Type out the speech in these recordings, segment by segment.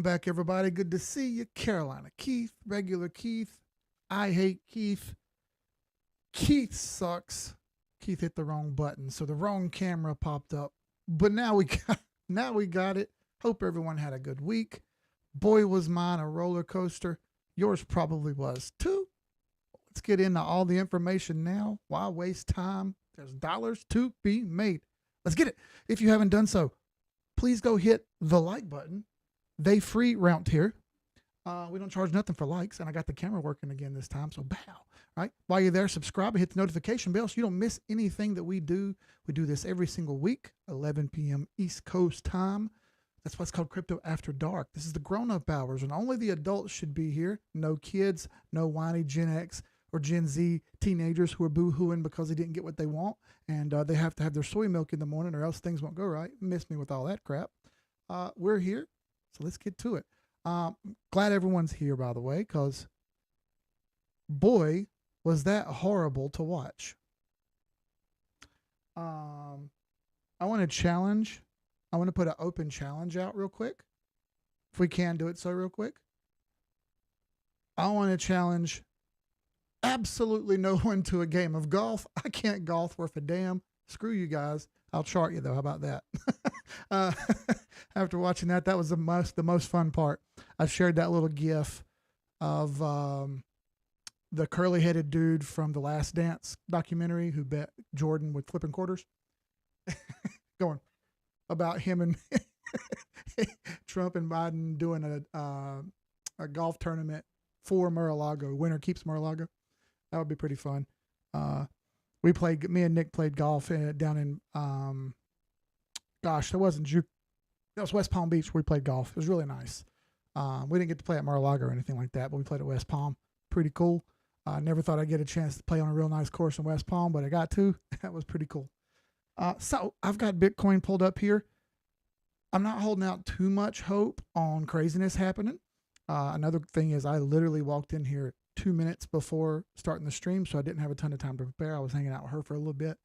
Welcome back, everybody. Good to see you. Carolina Keith, regular Keith. I hate Keith. Keith sucks. Keith hit the wrong button, so the wrong camera popped up. But now we got it. Hope everyone had a good week. Boy, was mine a roller coaster. Yours probably was too. Let's get into all the information now. Why waste time? There's dollars to be made. Let's get it. If you haven't done so, please go hit the like button. They free round here. We don't charge nothing for likes, and I got the camera working again this time, so bow. Right? While you're there, subscribe and hit the notification bell so you don't miss anything that we do. We do this every single week, 11 p.m. East Coast time. That's what's called Crypto After Dark. This is the grown-up hours, and only the adults should be here. No kids, no whiny Gen X or Gen Z teenagers who are boo-hooing because they didn't get what they want, and they have to have their soy milk in the morning or else things won't go right. Miss me with all that crap. We're here, so let's get to it. Glad everyone's here, by the way, because boy, was that horrible to watch. I want to put an open challenge out real quick. If we can do it so real quick. I want to challenge absolutely no one to a game of golf. I can't golf worth a damn. Screw you guys. I'll chart you though. How about that? After watching that, that was the most fun part. I shared that little GIF of the curly-headed dude from the Last Dance documentary who bet Jordan with flipping quarters. Going about him and Trump and Biden doing a golf tournament for Mar-a-Lago. Winner keeps Mar-a-Lago. That would be pretty fun. Me and Nick played golf down in, that was West Palm Beach where we played golf. It was really nice. We didn't get to play at Mar-a-Lago or anything like that, but we played at West Palm. Pretty cool. I never thought I'd get a chance to play on a real nice course in West Palm, but I got to. That was pretty cool. So I've got Bitcoin pulled up here. I'm not holding out too much hope on craziness happening. Another thing is I literally walked in here 2 minutes before starting the stream, so I didn't have a ton of time to prepare. I was hanging out with her for a little bit.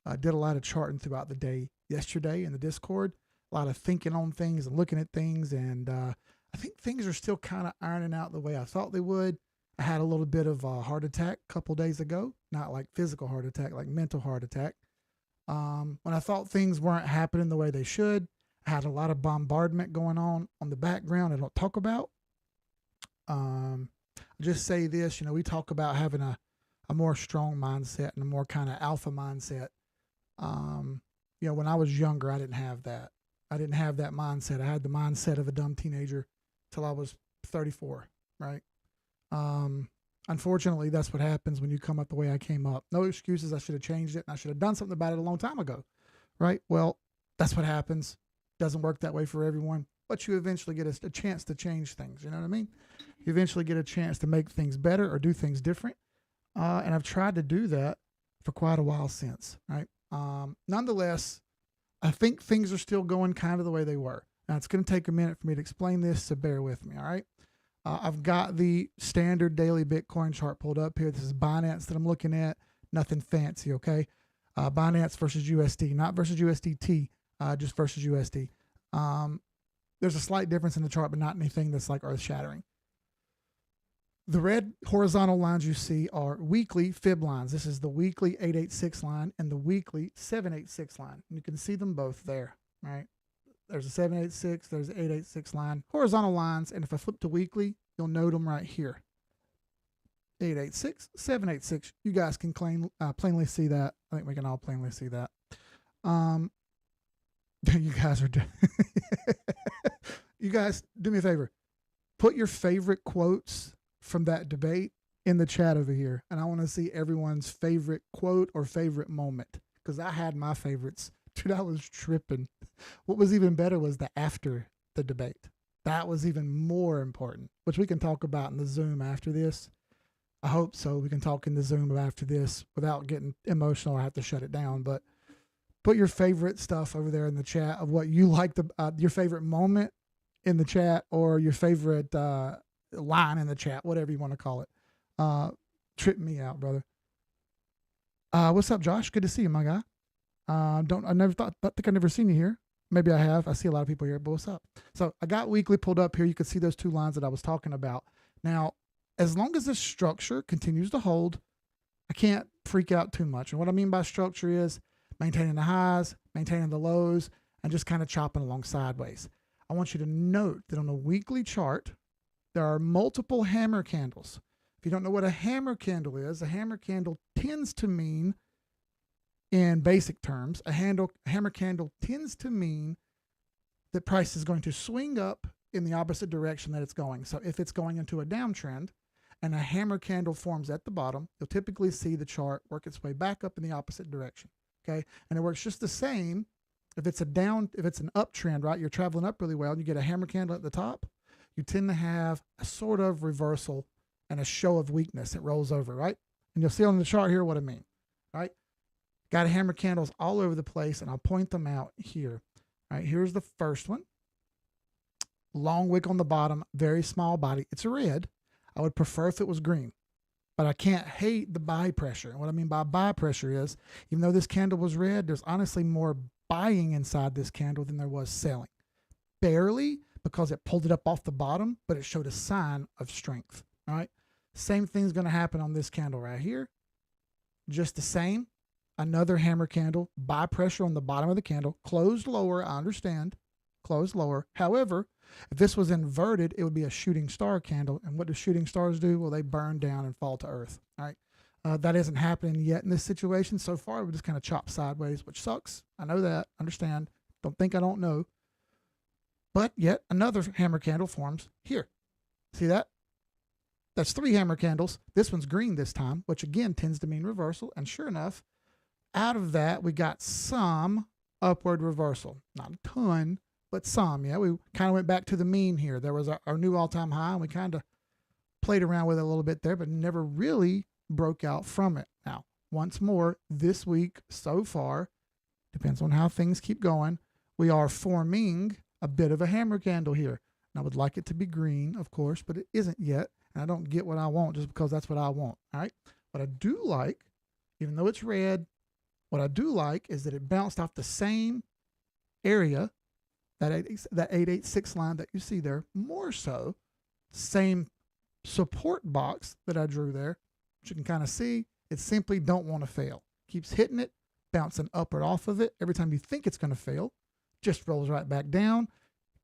I did a lot of charting throughout the day yesterday in the Discord, a lot of thinking on things and looking at things, and I think things are still kind of ironing out the way I thought they would. I had a little bit of a heart attack a couple days ago, not like physical heart attack, like mental heart attack. When I thought things weren't happening the way they should, I had a lot of bombardment going on the background I don't talk about. I'll just say this, we talk about having a more strong mindset and a more kind of alpha mindset. When I was younger, I didn't have that. I didn't have that mindset. I had the mindset of a dumb teenager till I was 34, right? Unfortunately, that's what happens when you come up the way I came up. No excuses. I should have changed it, and I should have done something about it a long time ago, right? Well, that's what happens. Doesn't work that way for everyone, but you eventually get a chance to change things. You know what I mean? You eventually get a chance to make things better or do things different. And I've tried to do that for quite a while since, right? Nonetheless, I think things are still going kind of the way they were. Now, it's going to take a minute for me to explain this, so bear with me, all right? I've got the standard daily Bitcoin chart pulled up here. This is Binance that I'm looking at. Nothing fancy, okay? Binance versus USD, not versus USDT, just versus USD. There's a slight difference in the chart, but not anything that's like earth-shattering. The red horizontal lines you see are weekly fib lines. This is the weekly 886 line and the weekly 786 line. And you can see them both there, right? There's a 786, there's an 886 line, horizontal lines. And if I flip to weekly, you'll note them right here. 886, 786. You guys can plainly see that. I think we can all plainly see that. You guys are, you guys do me a favor. Put your favorite quotes from that debate in the chat over here. And I want to see everyone's favorite quote or favorite moment, because I had my favorites. Dude, I was tripping. What was even better was the after the debate. That was even more important, which we can talk about in the Zoom after this. I hope so. We can talk in the Zoom after this without getting emotional. I have to shut it down. But put your favorite stuff over there in the chat of what you like, your favorite moment in the chat, or your favorite line in the chat, whatever you want to call it. Trip me out, brother. What's up, Josh? Good to see you, my guy. I never think I never seen you here. Maybe I have. I see a lot of people here, but what's up? So I got weekly pulled up here. You can see those two lines that I was talking about. Now, as long as this structure continues to hold, I can't freak out too much. And what I mean by structure is maintaining the highs, maintaining the lows, and just kind of chopping along sideways. I want you to note that on a weekly chart, there are multiple hammer candles. If you don't know what a hammer candle is, a hammer candle tends to mean, in basic terms, a hammer candle tends to mean that price is going to swing up in the opposite direction that it's going. So if it's going into a downtrend and a hammer candle forms at the bottom, you'll typically see the chart work its way back up in the opposite direction. Okay. And it works just the same if it's an uptrend, right? You're traveling up really well and you get a hammer candle at the top, you tend to have a sort of reversal and a show of weakness. It rolls over, right? And you'll see on the chart here what I mean, right? Got hammer candles all over the place, and I'll point them out here. All right, here's the first one. Long wick on the bottom, very small body. It's a red. I would prefer if it was green, but I can't hate the buy pressure. And what I mean by buy pressure is, even though this candle was red, there's honestly more buying inside this candle than there was selling. Barely, because it pulled it up off the bottom, but it showed a sign of strength. All right, same thing's going to happen on this candle right here. Just the same. Another hammer candle, buy pressure on the bottom of the candle, closed lower, I understand, closed lower. However, if this was inverted, it would be a shooting star candle. And what do shooting stars do? Well, they burn down and fall to earth. All right. That isn't happening yet in this situation. So far, we just kind of chop sideways, which sucks. I know that, understand. Don't think I don't know. But yet another hammer candle forms here. See that? That's 3 hammer candles. This one's green this time, which again tends to mean reversal. And sure enough, out of that, we got some upward reversal. Not a ton, but some. Yeah, we kind of went back to the mean here. There was our new all-time high, and we kind of played around with it a little bit there, but never really broke out from it. Now, once more, this week so far, depends on how things keep going, we are forming a bit of a hammer candle here. And I would like it to be green, of course, but it isn't yet. And I don't get what I want just because that's what I want. All right. What I do like, even though it's red, what I do like is that it bounced off the same area, that 886 line that you see there, more so, same support box that I drew there, which you can kind of see. It simply don't want to fail. Keeps hitting it, bouncing upward off of it. Every time you think it's going to fail, just rolls right back down,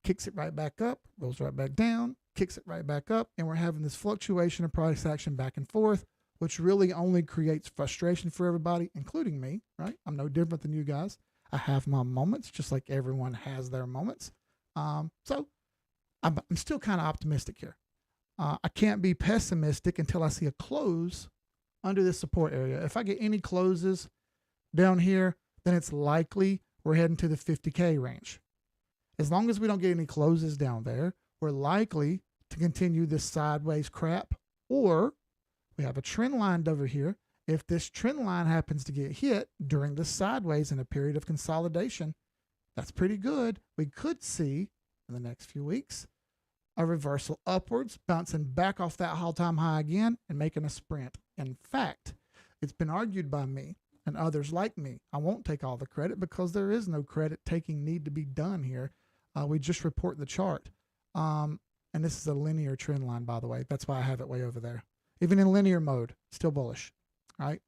kicks it right back up, rolls right back down, kicks it right back up, and we're having this fluctuation of price action back and forth, which really only creates frustration for everybody, including me, right? I'm no different than you guys. I have my moments, just like everyone has their moments. So I'm still kind of optimistic here. I can't be pessimistic until I see a close under this support area. If I get any closes down here, then it's likely we're heading to the 50K range. As long as we don't get any closes down there, we're likely to continue this sideways crap, or we have a trend line over here. If this trend line happens to get hit during the sideways in a period of consolidation, that's pretty good. We could see in the next few weeks a reversal upwards, bouncing back off that all-time high again and making a sprint. In fact, it's been argued by me and others like me. I won't take all the credit because there is no credit taking need to be done here. We just report the chart. And this is a linear trend line, by the way. That's why I have it way over there. Even in linear mode, still bullish, right?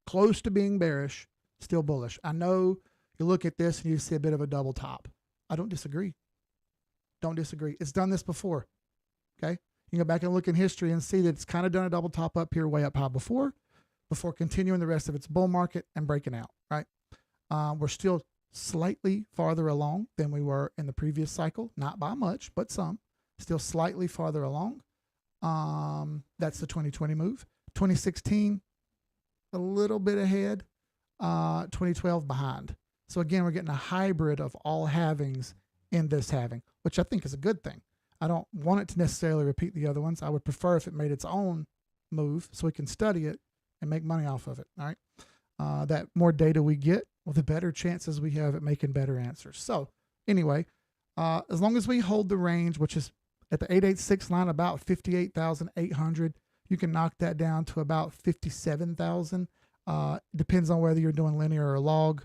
Close to being bearish, still bullish. I know you look at this and you see a bit of a double top. I don't disagree. Don't disagree. It's done this before, okay? You can go back and look in history and see that it's kind of done a double top up here way up high before continuing the rest of its bull market and breaking out, right? We're still slightly farther along than we were in the previous cycle, not by much, but some. Still slightly farther along. That's the 2020 move. 2016, a little bit ahead. 2012 behind. So again, we're getting a hybrid of all halvings in this halving, which I think is a good thing. I don't want it to necessarily repeat the other ones. I would prefer if it made its own move so we can study it and make money off of it. All right. That more data we get, well, the better chances we have at making better answers. So anyway, as long as we hold the range, which is at the 886 line, about 58,800, you can knock that down to about 57,000. Depends on whether you're doing linear or log.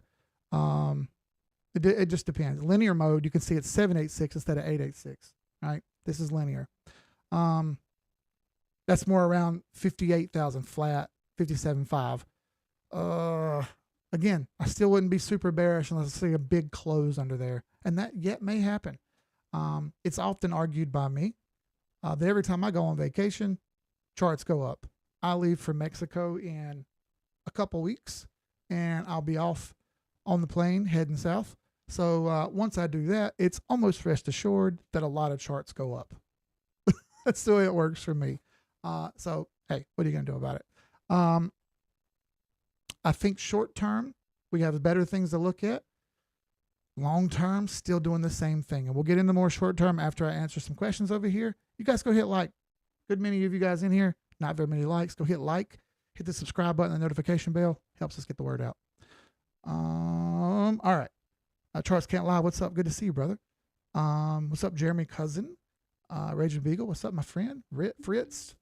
It just depends. Linear mode, you can see it's 786 instead of 886. Right? This is linear. That's more around 58,000 flat, 57.5. Again, I still wouldn't be super bearish unless I see a big close under there, and that yet may happen. It's often argued by me that every time I go on vacation, charts go up. I leave for Mexico in a couple weeks, and I'll be off on the plane heading south. So once I do that, it's almost rest assured that a lot of charts go up. That's the way it works for me. So, hey, what are you going to do about it? I think short term, we have better things to look at. Long term, still doing the same thing. And we'll get into more short term after I answer some questions over here. You guys go hit like. Good many of you guys in here, not very many likes. Go hit like, hit the subscribe button, the notification bell. Helps us get the word out. All right. Charles Can't Lie. What's up? Good to see you, brother. What's up, Jeremy Cousin? Raging Beagle. What's up, my friend? Fritz.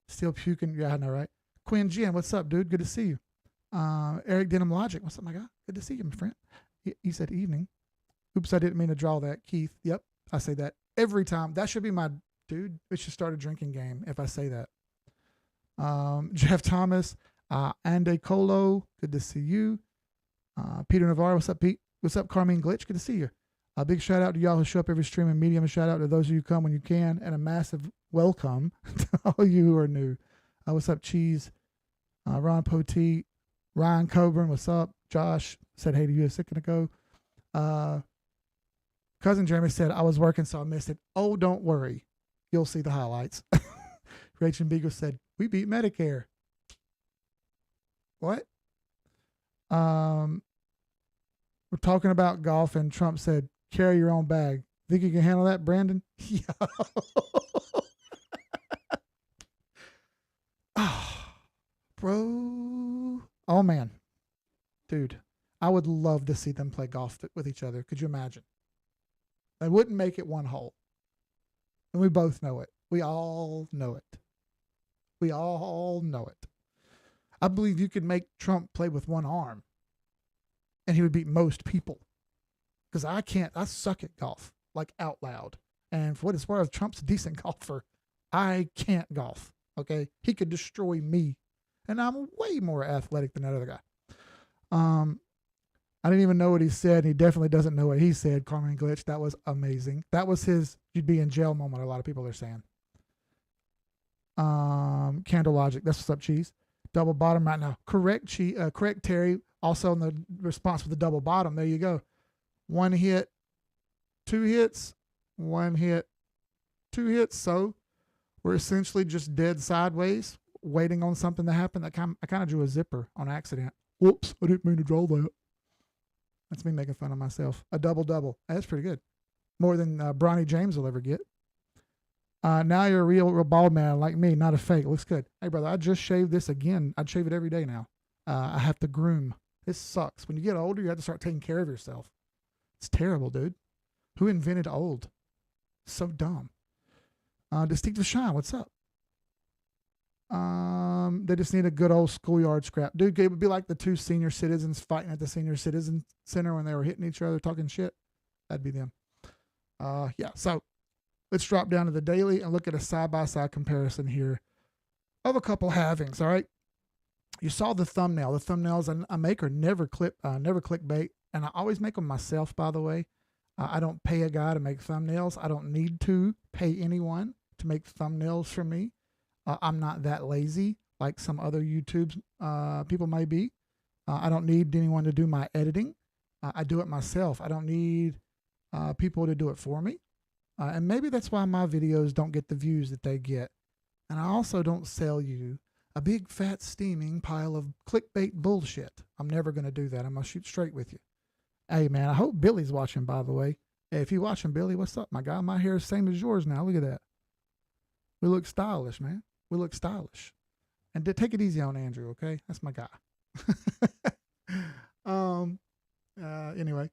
Still puking. Yeah, I know, right? Quinn Jen. What's up, dude? Good to see you. Eric Denham Logic. What's up, my guy? Good to see you, my friend. He said evening. Oops, I didn't mean to draw that. Keith. Yep. I say that every time. That should be my dude. We should start a drinking game if I say that. Jeff Thomas. Ande Colo. Good to see you. Peter Navarro. What's up, Pete? What's up, Carmine Glitch? Good to see you. A big shout out to y'all who show up every stream and medium. A shout out to those of you who come when you can, and a massive welcome to all you who are new. What's up, Cheese? Ron Poteet, Ryan Coburn. What's up? Josh said hey to you a second ago. Cousin Jeremy said I was working, so I missed it. Oh, don't worry, you'll see the highlights. Rachel Beagle said we beat Medicare. What? We're talking about golf, and Trump said, carry your own bag. Think you can handle that, Brandon? Yeah. Bro. Oh, man. Dude, I would love to see them play golf with each other. Could you imagine? They wouldn't make it one hole. And we both know it. We all know it. We all know it. I believe you could make Trump play with one arm, and he would beat most people. Because I suck at golf, like out loud. And for what it's worth, Trump's a decent golfer. I can't golf, okay? He could destroy me. And I'm way more athletic than that other guy. I didn't even know what he said. He definitely doesn't know what he said, Carmen Glitch. That was amazing. That was his you'd be in jail moment, a lot of people are saying. Candle Logic. That's what's up, Cheese. Double bottom right now. Correct, correct, Terry. Also in the response for the double bottom. There you go. One hit, two hits, one hit, two hits. So we're essentially just dead sideways, waiting on something to happen. I kind of drew a zipper on accident. Whoops, I didn't mean to draw that. That's me making fun of myself. A double-double. That's pretty good. More than Bronny James will ever get. Now you're a real bald man like me, not a fake. Looks good. Hey, brother, I just shaved this again. I'd shave it every day now. I have to groom. This sucks. When you get older, you have to start taking care of yourself. It's terrible, dude. Who invented old? So dumb. Distinctive Shine, what's up? They just need a good old schoolyard scrap. Dude, it would be like the two senior citizens fighting at the senior citizen center when they were hitting each other, talking shit. That'd be them. Yeah, so let's drop down to the daily and look at a side-by-side comparison here of a couple halvings, all right? You saw the thumbnail. The thumbnails I make are never clickbait, and I always make them myself, by the way. I don't pay a guy to make thumbnails. I don't need to pay anyone to make thumbnails for me. I'm not that lazy like some other YouTube people may be. I don't need anyone to do my editing. I do it myself. I don't need people to do it for me. And maybe that's why my videos don't get the views that they get. And I also don't sell you a big fat steaming pile of clickbait bullshit. I'm never going to do that. I'm going to shoot straight with you. Hey, man, I hope Billy's watching, by the way. Hey, if you're watching, Billy, what's up, my guy? My hair is the same as yours now. Look at that. We look stylish, man. We look stylish. And take it easy on Andrew, okay? That's my guy. Anyway.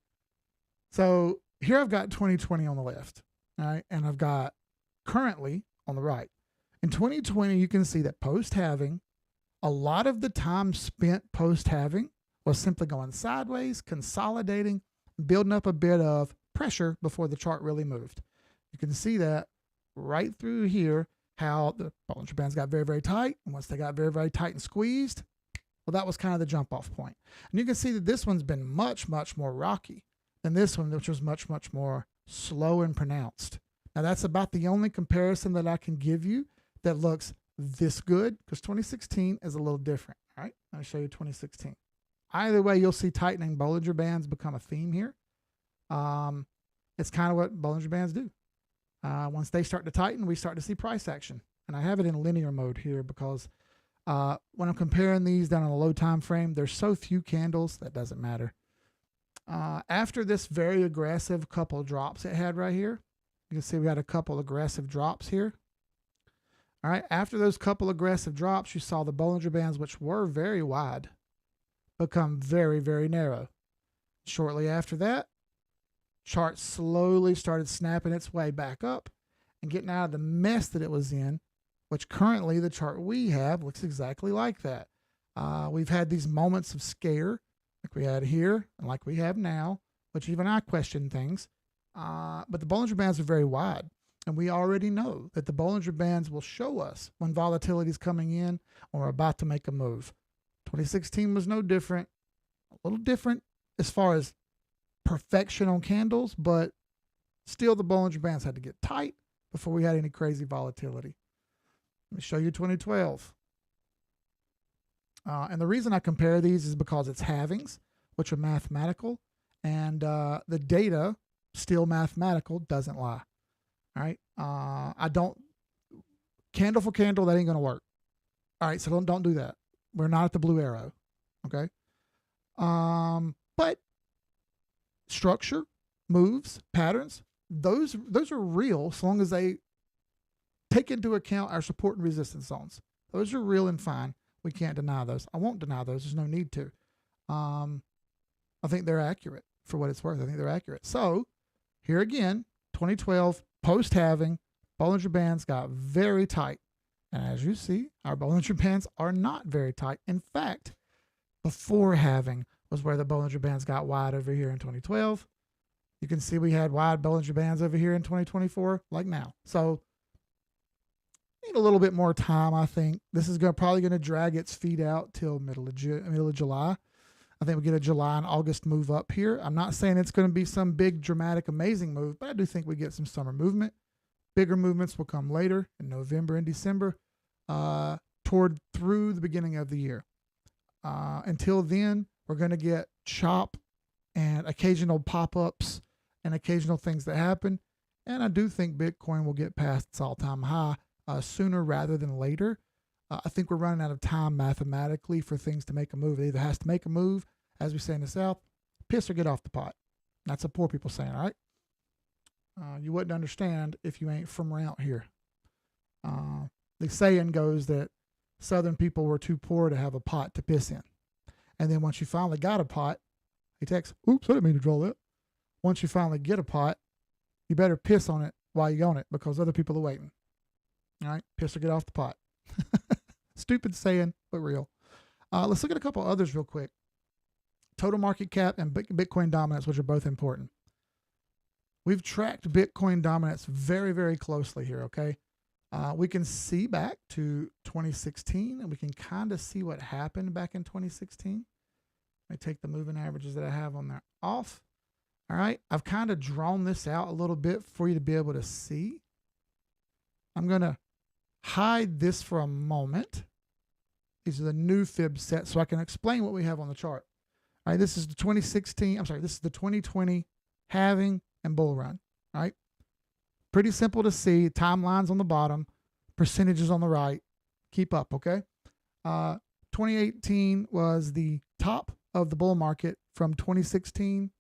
So here I've got 2020 on the left, all right? And I've got currently on the right. In 2020, you can see that post-halving, a lot of the time spent post-halving was simply going sideways, consolidating, building up a bit of pressure before the chart really moved. You can see that right through here, how the Bollinger Bands got very, very tight. And once they got very, very tight and squeezed, well, that was kind of the jump off point. And you can see that this one's been much, much more rocky than this one, which was much, much more slow and pronounced. Now, that's about the only comparison that I can give you that looks this good, because 2016 is a little different. All right, let me show you 2016. Either way, you'll see tightening Bollinger Bands become a theme here. It's kind of what Bollinger Bands do. Once they start to tighten, we start to see price action. And I have it in linear mode here because when I'm comparing these down on a low time frame, there's so few candles that doesn't matter. After this very aggressive couple drops it had right here, you can see we had a couple aggressive drops here. All right, after those couple aggressive drops, you saw the Bollinger Bands, which were very wide, become very, very narrow. Shortly after that, chart slowly started snapping its way back up and getting out of the mess that it was in, which currently the chart we have looks exactly like that. We've had these moments of scare like we had here and like we have now, which even I question things. But the Bollinger Bands are very wide. And we already know that the Bollinger Bands will show us when volatility is coming in or we're about to make a move. 2016 was no different, a little different as far as perfection on candles, but still the Bollinger Bands had to get tight before we had any crazy volatility. Let me show you 2012. And the reason I compare these is because it's halvings, which are mathematical, and the data, still mathematical, doesn't lie. All right. I don't, candle for candle, that ain't going to work. All right. So don't do that. We're not at the blue arrow. Okay. But structure, moves, patterns, those are real so long as they take into account our support and resistance zones. Those are real and fine. We can't deny those. I won't deny those. There's no need to. I think they're accurate for what it's worth. I think they're accurate. So here again, 2012, post-halving, Bollinger Bands got very tight. And as you see, our Bollinger Bands are not very tight. In fact, before halving was where the Bollinger Bands got wide over here in 2012. You can see we had wide Bollinger Bands over here in 2024, like now. So need a little bit more time, I think. This is probably going to drag its feet out till middle of July. I think we get a July and August move up here. I'm not saying it's going to be some big, dramatic, amazing move, but I do think we get some summer movement. Bigger movements will come later in November and December, through the beginning of the year. Until then, we're going to get chop and occasional pop-ups and occasional things that happen. And I do think Bitcoin will get past its all-time high sooner rather than later. I think we're running out of time mathematically for things to make a move. It either has to make a move, as we say in the South, piss or get off the pot. That's a poor people saying, all right? You wouldn't understand if you ain't from around here. The saying goes that Southern people were too poor to have a pot to piss in. And then once you finally got a pot, he texts, oops, I didn't mean to draw that. Once you finally get a pot, you better piss on it while you own it because other people are waiting. All right? Piss or get off the pot. Stupid saying, but real. Let's look at a couple others real quick. Total market cap and Bitcoin dominance, which are both important. We've tracked Bitcoin dominance very, very closely here, okay? We can see back to 2016, and we can kind of see what happened back in 2016. Let me take the moving averages that I have on there off. All right, I've kind of drawn this out a little bit for you to be able to see. I'm going to hide this for a moment. These are the new fib sets so I can explain what we have on the chart. All right, this is the 2016, this is the 2020 halving and bull run. All right, pretty simple to see. Timelines on the bottom, percentages on the right. Keep up, okay? 2018 was the top of the bull market from 2016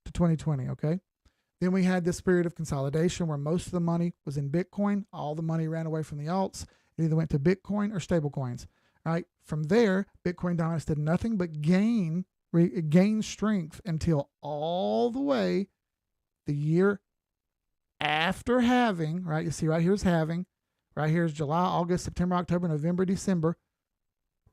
to 2020, okay? Then we had this period of consolidation where most of the money was in Bitcoin. All the money ran away from the alts. It either went to Bitcoin or stable coins. Right? From there, Bitcoin dominance did nothing but gain strength until all the way the year after halving, right? You see right here's halving. Right here's July, August, September, October, November, December.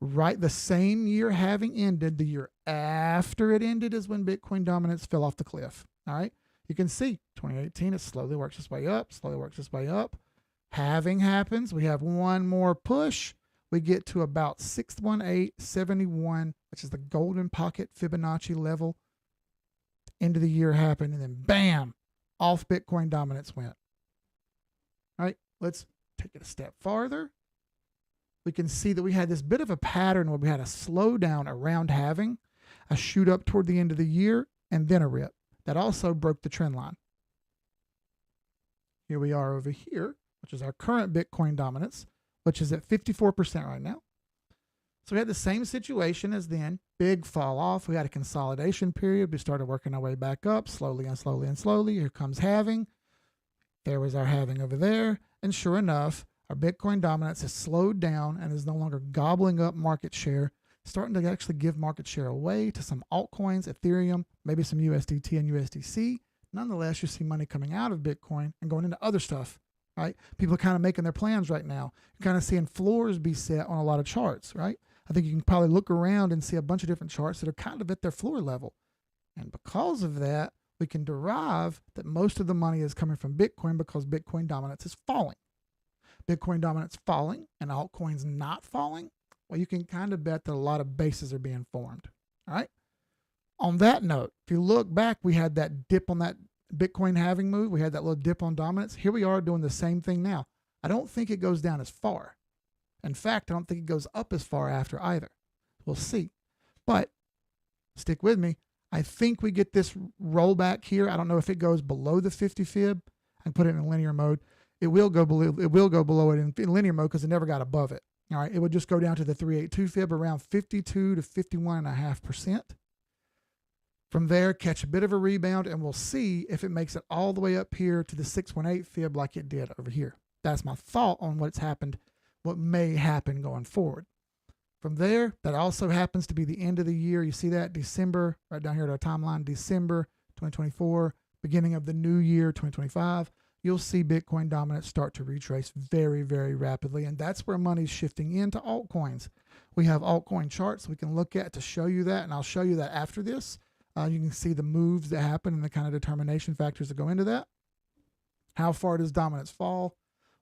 Right, the same year having ended, the year after it ended is when Bitcoin dominance fell off the cliff. All right, you can see 2018, it slowly works its way up, slowly works its way up. Halving happens, we have one more push. We get to about 618.71, which is the golden pocket Fibonacci level. End of the year happened, and then bam, off Bitcoin dominance went. All right, let's take it a step farther. We can see that we had this bit of a pattern where we had a slowdown around halving, a shoot up toward the end of the year, and then a rip. That also broke the trend line. Here we are over here, which is our current Bitcoin dominance, which is at 54% right now. So we had the same situation as then, big fall off. We had a consolidation period. We started working our way back up slowly and slowly and slowly. Here comes halving. There was our halving over there. And sure enough, our Bitcoin dominance has slowed down and is no longer gobbling up market share, starting to actually give market share away to some altcoins, Ethereum, maybe some USDT and USDC. Nonetheless, you see money coming out of Bitcoin and going into other stuff, right? People are kind of making their plans right now. You're kind of seeing floors be set on a lot of charts, right? I think you can probably look around and see a bunch of different charts that are kind of at their floor level. And because of that, we can derive that most of the money is coming from Bitcoin because Bitcoin dominance is falling. Bitcoin dominance falling and altcoins not falling, well, you can kind of bet that a lot of bases are being formed. All right. On that note, if you look back, we had that dip on that Bitcoin halving move. We had that little dip on dominance. Here we are doing the same thing now. I don't think it goes down as far. In fact, I don't think it goes up as far after either. We'll see. But stick with me. I think we get this rollback here. I don't know if it goes below the 50 fib. I can put it in linear mode. It will go below it in linear mode because it never got above it. All right, it would just go down to the 382 fib around 52 to 51.5%. From there, catch a bit of a rebound, and we'll see if it makes it all the way up here to the 618 fib like it did over here. That's my thought on what's happened, what may happen going forward. From there, that also happens to be the end of the year. You see that December, right down here at our timeline, December 2024, beginning of the new year, 2025. You'll see Bitcoin dominance start to retrace very, very rapidly. And that's where money's shifting into altcoins. We have altcoin charts we can look at to show you that. And I'll show you that after this. You can see the moves that happen and the kind of determination factors that go into that. How far does dominance fall?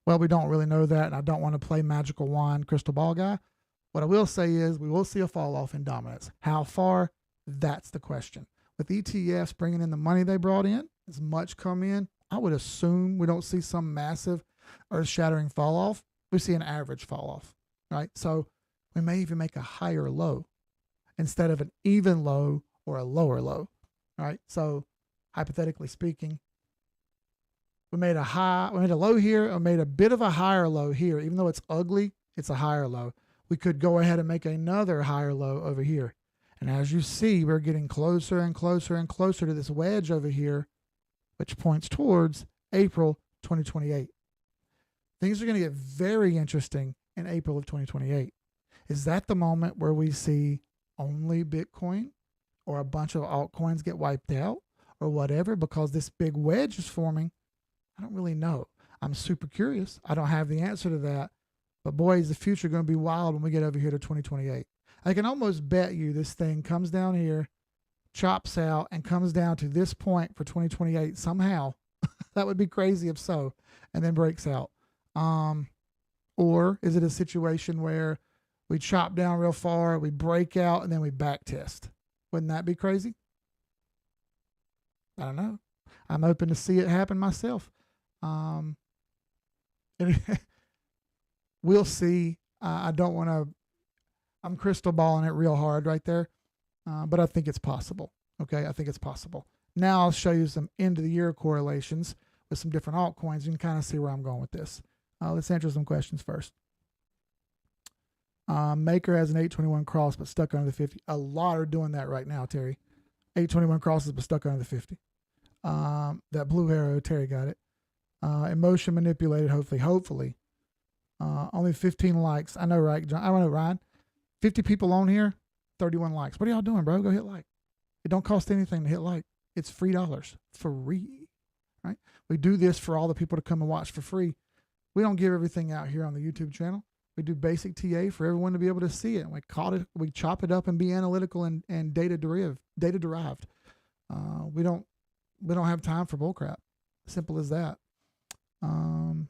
Well, we don't really know that. And I don't want to play magical wand crystal ball guy. What I will say is we will see a fall off in dominance. How far? That's the question. With ETFs bringing in the money they brought in, as much come in, I would assume we don't see some massive earth-shattering fall off. We see an average fall off, right? So we may even make a higher low instead of an even low or a lower low, right? So hypothetically speaking, we made a low here, or made a bit of a higher low here. Even though it's ugly, it's a higher low. We could go ahead and make another higher low over here. And as you see, we're getting closer and closer and closer to this wedge over here, which points towards April 2028. Things are going to get very interesting in April of 2028. Is that the moment where we see only Bitcoin or a bunch of altcoins get wiped out or whatever because this big wedge is forming? I don't really know. I'm super curious. I don't have the answer to that. But boy, is the future going to be wild when we get over here to 2028. I can almost bet you this thing comes down here, chops out, and comes down to this point for 2028 somehow. That would be crazy if so, and then breaks out. Or is it a situation where we chop down real far, we break out, and then we back test? Wouldn't that be crazy? I don't know. I'm open to see it happen myself. We'll see. I don't want to, I'm crystal balling it real hard right there. But I think it's possible. Okay, I think it's possible. Now I'll show you some end of the year correlations with some different altcoins. You can kind of see where I'm going with this. Let's answer some questions first. Maker has an 821 cross but stuck under the 50. A lot are doing that right now, Terry. 821 crosses but stuck under the 50. That blue arrow, Terry got it. Emotion manipulated, hopefully. Only 15 likes. I know, right, John? I know, Ryan. 50 people on here, 31 likes. What are y'all doing, bro? Go hit like. It don't cost anything to hit like. It's $3. Free, right? We do this for all the people to come and watch for free. We don't give everything out here on the YouTube channel. We do basic TA for everyone to be able to see it. We chop it up and be analytical and data derived. We don't have time for bullcrap. Simple as that.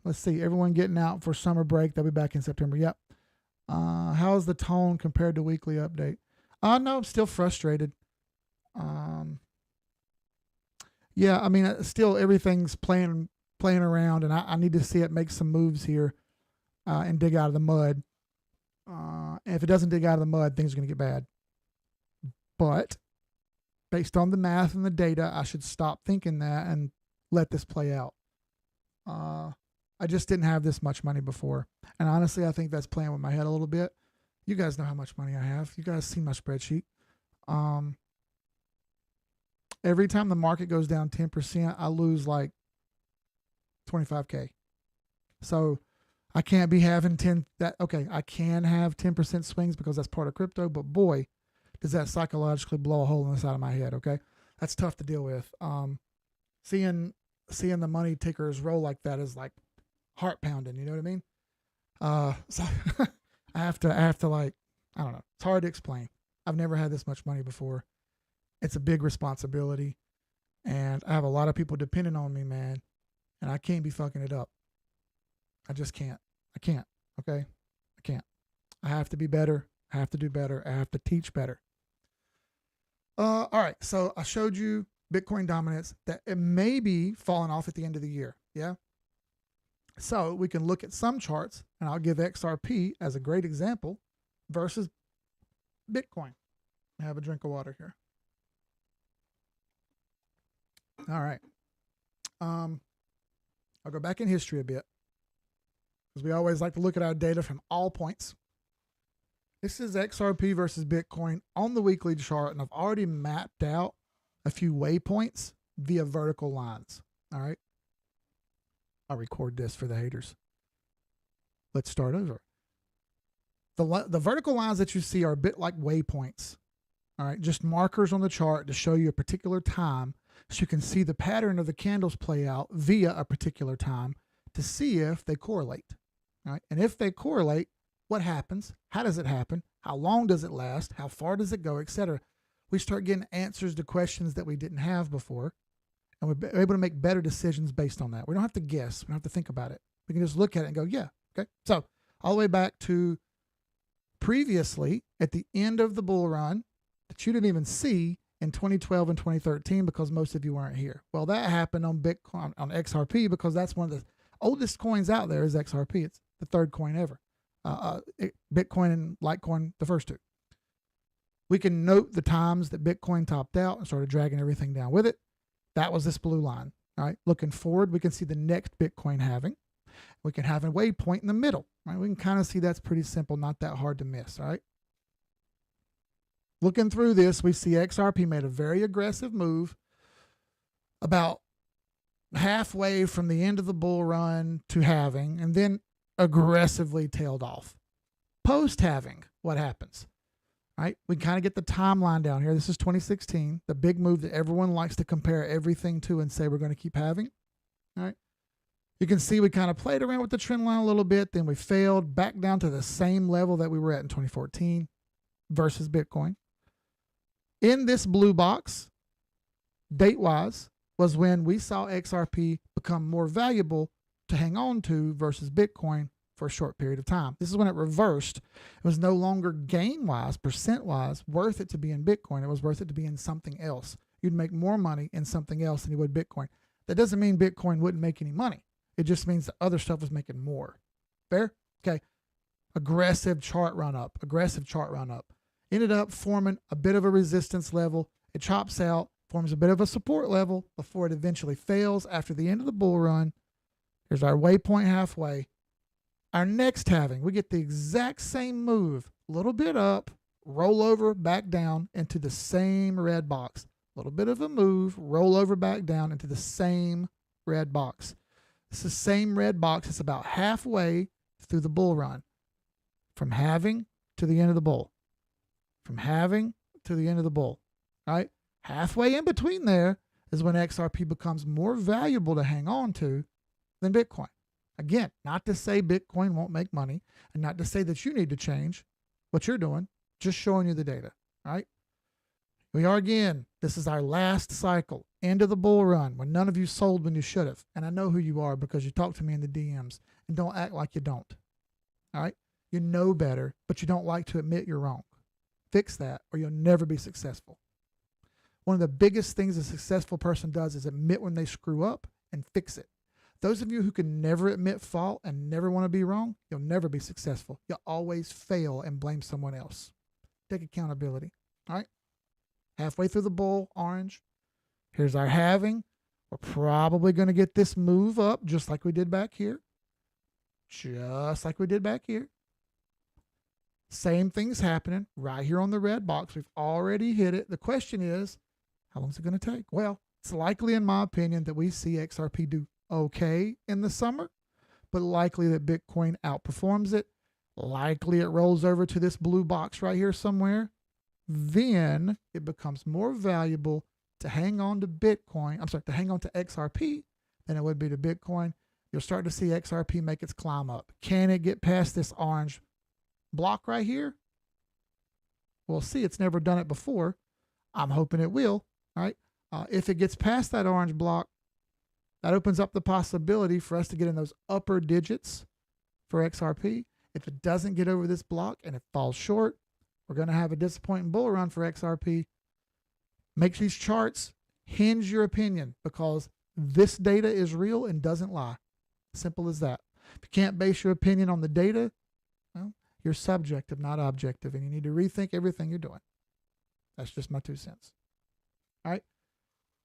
Let's see. Everyone getting out for summer break. They'll be back in September. Yep. How's the tone compared to weekly update? No, I'm still frustrated. Yeah, I mean, still everything's playing around, and I need to see it make some moves here and dig out of the mud. And if it doesn't dig out of the mud, things are going to get bad. But based on the math and the data, I should stop thinking that and let this play out. I just didn't have this much money before. And honestly, I think that's playing with my head a little bit. You guys know how much money I have. You guys see my spreadsheet. Every time the market goes down 10%, I lose like 25K. So I can't be having I can have 10% swings because that's part of crypto, but boy, does that psychologically blow a hole in the side of my head, okay? That's tough to deal with. Seeing the money tickers roll like that is like heart pounding, you know what I mean? So I have to like, I don't know. It's hard to explain. I've never had this much money before. It's a big responsibility, and I have a lot of people depending on me, man, and I can't be fucking it up. I just can't. I can't, okay? I can't. I have to be better. I have to do better. I have to teach better. All right, so I showed you Bitcoin dominance, that it may be falling off at the end of the year, yeah? So we can look at some charts, and I'll give XRP as a great example versus Bitcoin. I have a drink of water here. All right. I'll go back in history a bit because we always like to look at our data from all points. This is XRP versus Bitcoin on the weekly chart, and I've already mapped out a few waypoints via vertical lines. All right. I'll record this for the haters. Let's start over. The vertical lines that you see are a bit like waypoints. All right. Just markers on the chart to show you a particular time, so you can see the pattern of the candles play out via a particular time to see if they correlate. All right. And if they correlate, what happens? How does it happen? How long does it last? How far does it go, etc.? We start getting answers to questions that we didn't have before, and we're able to make better decisions based on that. We don't have to guess. We don't have to think about it. We can just look at it and go, yeah, okay. So all the way back to previously at the end of the bull run that you didn't even see in 2012 and 2013 because most of you weren't here. Well, that happened on Bitcoin, on XRP, because that's one of the oldest coins out there is XRP. It's the third coin ever. Bitcoin and Litecoin, the first two. We can note the times that Bitcoin topped out and started dragging everything down with it. That was this blue line. All right. Looking forward, we can see the next Bitcoin halving. We can have a waypoint in the middle. Right. We can kind of see that's pretty simple, not that hard to miss. All right. Looking through this, we see XRP made a very aggressive move about halfway from the end of the bull run to halving, and then aggressively tailed off. Post halving, what happens? Right? We kind of get the timeline down here. This is 2016, the big move that everyone likes to compare everything to and say we're going to keep having. All right. You can see we kind of played around with the trend line a little bit, then we failed back down to the same level that we were at in 2014 versus Bitcoin. In this blue box, date-wise, was when we saw XRP become more valuable to hang on to versus Bitcoin for a short period of time. This is when it reversed. It was no longer gain-wise, percent-wise, worth it to be in Bitcoin. It was worth it to be in something else. You'd make more money in something else than you would Bitcoin. That doesn't mean Bitcoin wouldn't make any money. It just means the other stuff was making more. Fair? Okay. Aggressive chart run up. Ended up forming a bit of a resistance level. It chops out, forms a bit of a support level before it eventually fails after the end of the bull run. Here's our waypoint halfway. Our next halving, we get the exact same move, a little bit up, roll over, back down into the same red box. A little bit of a move, roll over, back down into the same red box. It's the same red box. It's about halfway through the bull run, from halving to the end of the bull. From halving to the end of the bull, right? Halfway in between there is when XRP becomes more valuable to hang on to than Bitcoin. Again, not to say Bitcoin won't make money and not to say that you need to change what you're doing, just showing you the data. All right. We are again. This is our last cycle, end of the bull run when none of you sold when you should have. And I know who you are because you talk to me in the DMs, and don't act like you don't. All right. You know better, but you don't like to admit you're wrong. Fix that or you'll never be successful. One of the biggest things a successful person does is admit when they screw up and fix it. Those of you who can never admit fault and never want to be wrong, you'll never be successful. You'll always fail and blame someone else. Take accountability. All right. Halfway through the bull, orange. Here's our halving. We're probably going to get this move up just like we did back here. Just like we did back here. Same thing's happening right here on the red box. We've already hit it. The question is, how long is it going to take? Well, it's likely, in my opinion, that we see XRP do okay in the summer, but likely that Bitcoin outperforms it. Likely it rolls over to this blue box right here somewhere. Then it becomes more valuable to hang on to to hang on to XRP than it would be to Bitcoin. You'll start to see XRP make its climb up. Can it get past this orange block right here? We'll see. It's never done it before. I'm hoping it will. All right. If it gets past that orange block, that opens up the possibility for us to get in those upper digits for XRP. If it doesn't get over this block and it falls short, we're going to have a disappointing bull run for XRP. Make these charts, hinge your opinion, because this data is real and doesn't lie. Simple as that. If you can't base your opinion on the data, well, you're subjective, not objective, and you need to rethink everything you're doing. That's just my 2 cents. All right.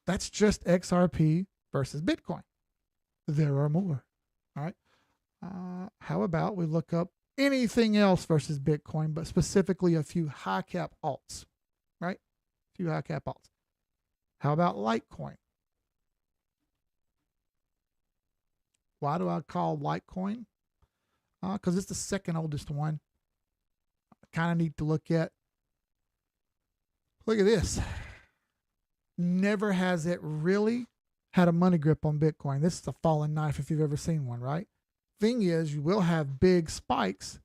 That's just XRP versus Bitcoin. There are more. All right. How about we look up anything else versus Bitcoin, but specifically a few high cap alts, right? A few high cap alts. How about Litecoin? Why do I call Litecoin? Because it's the second oldest one. Kind of need to look at. Look at this. Never has it really had a money grip on Bitcoin. This is a falling knife if you've ever seen one, right? Thing is, you will have big spikes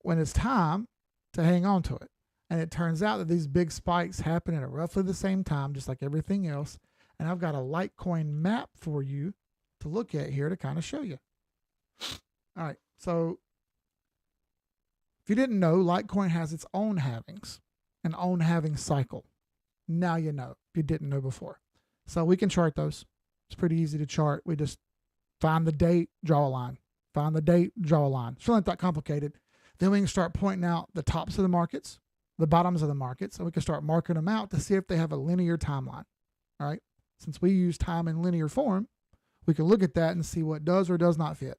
when it's time to hang on to it. And it turns out that these big spikes happen at roughly the same time, just like everything else. And I've got a Litecoin map for you to look at here to kind of show you. All right. So if you didn't know, Litecoin has its own halvings, an own halving cycle. Now you know if you didn't know before. So we can chart those. It's pretty easy to chart. We just find the date, draw a line. Find the date, draw a line. It's really not that complicated. Then we can start pointing out the tops of the markets, the bottoms of the markets, and we can start marking them out to see if they have a linear timeline. All right. Since we use time in linear form, we can look at that and see what does or does not fit.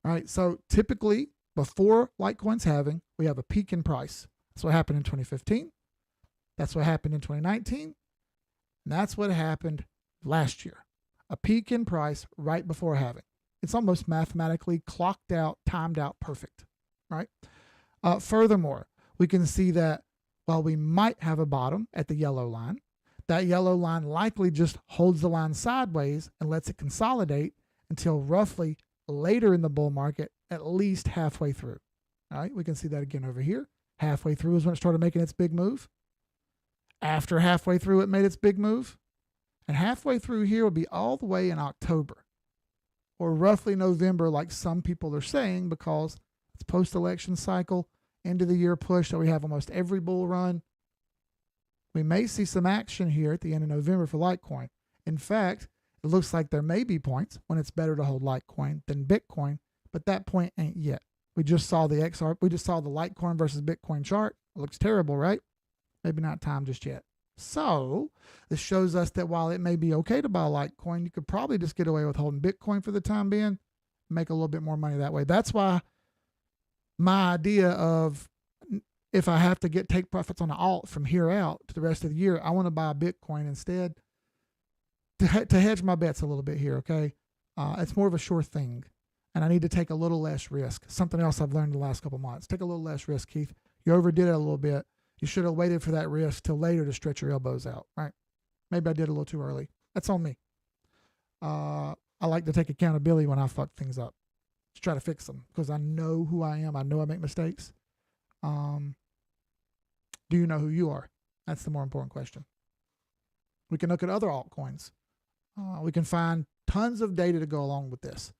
All right. So typically before Litecoin's halving, we have a peak in price. That's what happened in 2015. That's what happened in 2019. And that's what happened last year. A peak in price right before halving. It's almost mathematically clocked out, timed out, perfect, right? Furthermore, we can see that while we might have a bottom at the yellow line, that yellow line likely just holds the line sideways and lets it consolidate until roughly later in the bull market, at least halfway through. All right, we can see that again over here. Halfway through is when it started making its big move. After halfway through, it made its big move. And halfway through here will be all the way in October or roughly November, like some people are saying, because it's post-election cycle, end of the year push that we have almost every bull run. We may see some action here at the end of November for Litecoin. In fact, it looks like there may be points when it's better to hold Litecoin than Bitcoin, but that point ain't yet. We just saw the Litecoin versus Bitcoin chart. It looks terrible, right? Maybe not time just yet. So this shows us that while it may be okay to buy Litecoin, you could probably just get away with holding Bitcoin for the time being, make a little bit more money that way. That's why my idea of if I have to take profits on an alt from here out to the rest of the year, I want to buy Bitcoin instead to hedge my bets a little bit here, okay? It's more of a sure thing, and I need to take a little less risk. Something else I've learned the last couple months. Take a little less risk, Keith. You overdid it a little bit. You should have waited for that risk till later to stretch your elbows out, right? Maybe I did a little too early. That's on me. I like to take accountability when I fuck things up to try to fix them because I know who I am. I know I make mistakes. Do you know who you are? That's the more important question. We can look at other altcoins. We can find tons of data to go along with this.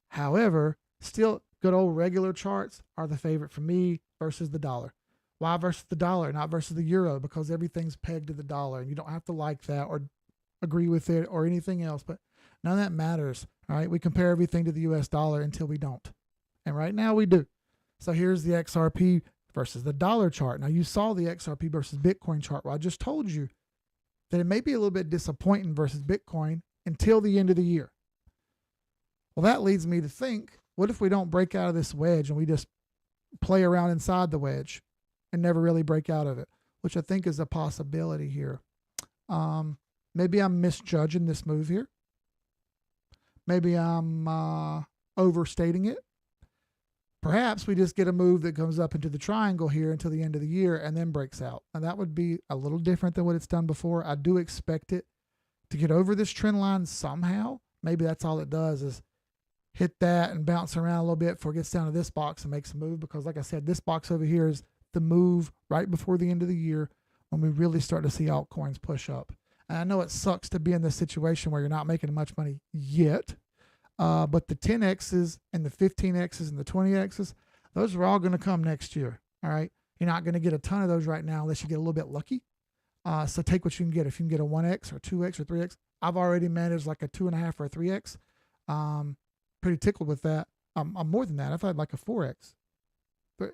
However, still good old regular charts are the favorite for me versus the dollar. Why versus the dollar, not versus the euro? Because everything's pegged to the dollar and you don't have to like that or agree with it or anything else, but none of that matters. All right. We compare everything to the US dollar until we don't. And right now we do. So here's the XRP versus the dollar chart. Now you saw the XRP versus Bitcoin chart where I just told you that it may be a little bit disappointing versus Bitcoin until the end of the year. Well, that leads me to think, what if we don't break out of this wedge and we just play around inside the wedge and never really break out of it, which I think is a possibility here. Maybe I'm misjudging this move here. Maybe I'm overstating it. Perhaps we just get a move that comes up into the triangle here until the end of the year and then breaks out. And that would be a little different than what it's done before. I do expect it to get over this trend line somehow. Maybe that's all it does is hit that and bounce around a little bit before it gets down to this box and makes a move. Because like I said, this box over here is the move right before the end of the year when we really start to see altcoins push up. And I know it sucks to be in this situation where you're not making much money yet. But the 10Xs and the 15Xs and the 20Xs, those are all going to come next year. All right. You're not going to get a ton of those right now unless you get a little bit lucky. So take what you can get. If you can get a 1X or 2X or 3X, I've already managed like a 2.5 or a 3X. Pretty tickled with that. I'm more than that. I've had like a 4X, but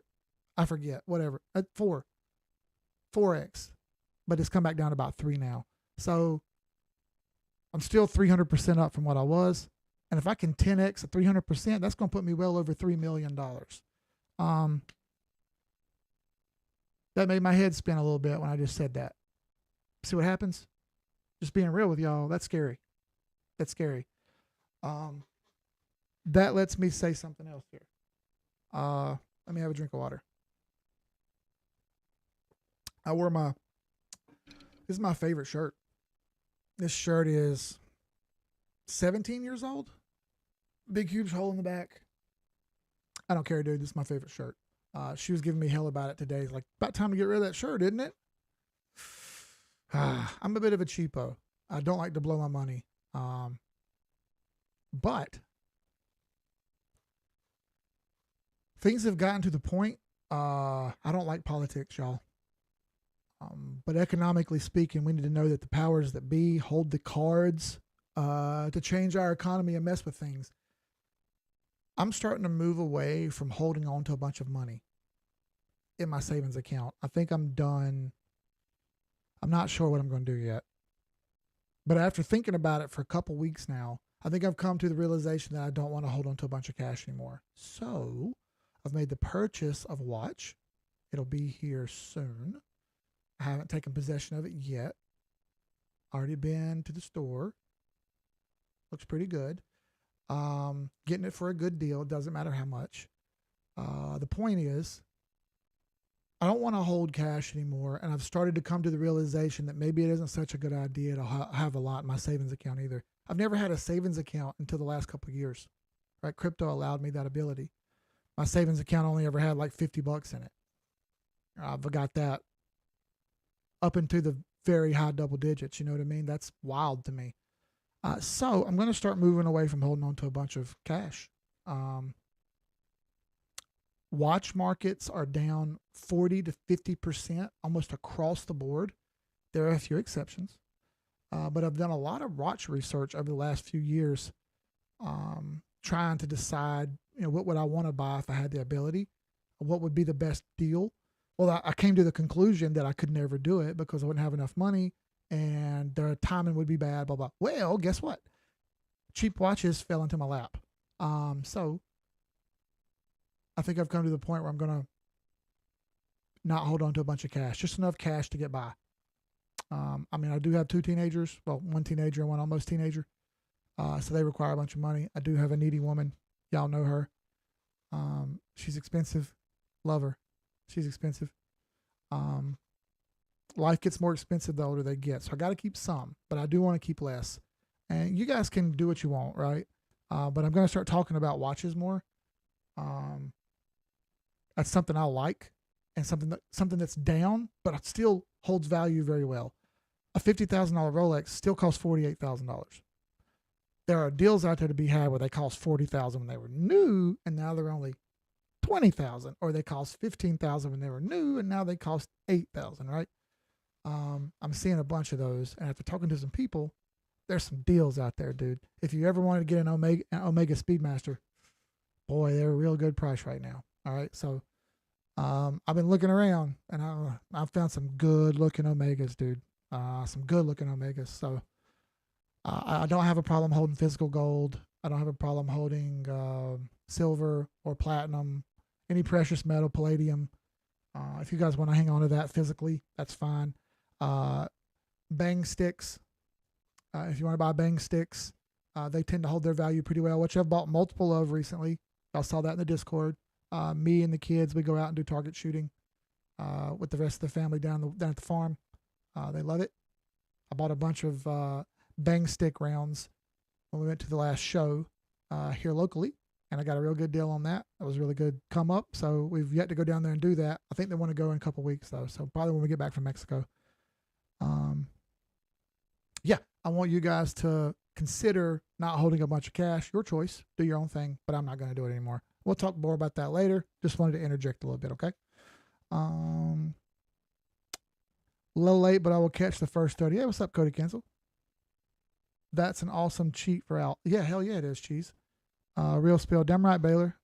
I forget, whatever. 4X, but it's come back down to about 3 now. So I'm still 300% up from what I was. And if I can 10X at 300%, that's going to put me well over $3 million. That made my head spin a little bit when I just said that. See what happens? Just being real with y'all, that's scary. That's scary. That lets me say something else here. Let me have a drink of water. This is my favorite shirt. This shirt is 17 years old. Big, huge hole in the back. I don't care, dude. This is my favorite shirt. She was giving me hell about it today. Like, about time to get rid of that shirt, isn't it? I'm a bit of a cheapo. I don't like to blow my money. But things have gotten to the point. I don't like politics, y'all. But economically speaking, we need to know that the powers that be hold the cards to change our economy and mess with things. I'm starting to move away from holding on to a bunch of money in my savings account. I think I'm done. I'm not sure what I'm going to do yet. But after thinking about it for a couple weeks now, I think I've come to the realization that I don't want to hold on to a bunch of cash anymore. So I've made the purchase of a watch. It'll be here soon. I haven't taken possession of it yet. Already been to the store. Looks pretty good. Getting it for a good deal. Doesn't matter how much. The point is, I don't want to hold cash anymore. And I've started to come to the realization that maybe it isn't such a good idea to have a lot in my savings account either. I've never had a savings account until the last couple of years. Right? Crypto allowed me that ability. My savings account only ever had like $50 in it. I've got that up into the very high double digits. You know what I mean? That's wild to me. So I'm going to start moving away from holding on to a bunch of cash. Watch markets are down 40 to 50% almost across the board. There are a few exceptions. But I've done a lot of watch research over the last few years, trying to decide, what would I want to buy if I had the ability? What would be the best deal? Well, I came to the conclusion that I could never do it because I wouldn't have enough money and the timing would be bad, blah, blah. Well, guess what? Cheap watches fell into my lap. So I think I've come to the point where I'm going to not hold on to a bunch of cash, just enough cash to get by. I do have 2 teenagers, well, 1 teenager and 1 almost teenager. So they require a bunch of money. I do have a needy woman. Y'all know her. She's expensive. Love her. She's expensive. Life gets more expensive the older they get. So I got to keep some, but I do want to keep less. And you guys can do what you want, right? But I'm going to start talking about watches more. That's something I like, and something that's down, but it still holds value very well. A $50,000 Rolex still costs $48,000. There are deals out there to be had where they cost $40,000 when they were new, and now they're only $20,000, or they cost $15,000 when they were new, and now they cost $8,000. Right? I'm seeing a bunch of those, and after talking to some people, there's some deals out there, dude. If you ever wanted to get an Omega Speedmaster, boy, they're a real good price right now. All right, so I've been looking around, and I've found some good looking Omegas, dude. Some good looking Omegas. So I don't have a problem holding physical gold. I don't have a problem holding silver or platinum, any precious metal, palladium. If you guys want to hang on to that physically, that's fine. Bang sticks. If you want to buy bang sticks, they tend to hold their value pretty well, which I've bought multiple of recently. I saw that in the Discord. Me and the kids, we go out and do target shooting with the rest of the family down at the farm. They love it. I bought a bunch of bang stick rounds when we went to the last show here locally, and I got a real good deal on that. That was a really good come up. So we've yet to go down there and do that. I think they want to go in a couple weeks though, so probably when we get back from Mexico. Yeah, I want you guys to consider not holding a bunch of cash. Your choice. Do your own thing, but I'm not going to do it anymore. We'll talk more about that later. Just wanted to interject a little bit, okay? A little late, but I will catch the first 30. Hey, what's up, Cody Cancel? That's an awesome cheat for Alt. Yeah, hell yeah, it is, cheese. Real spill. Damn right, Baylor.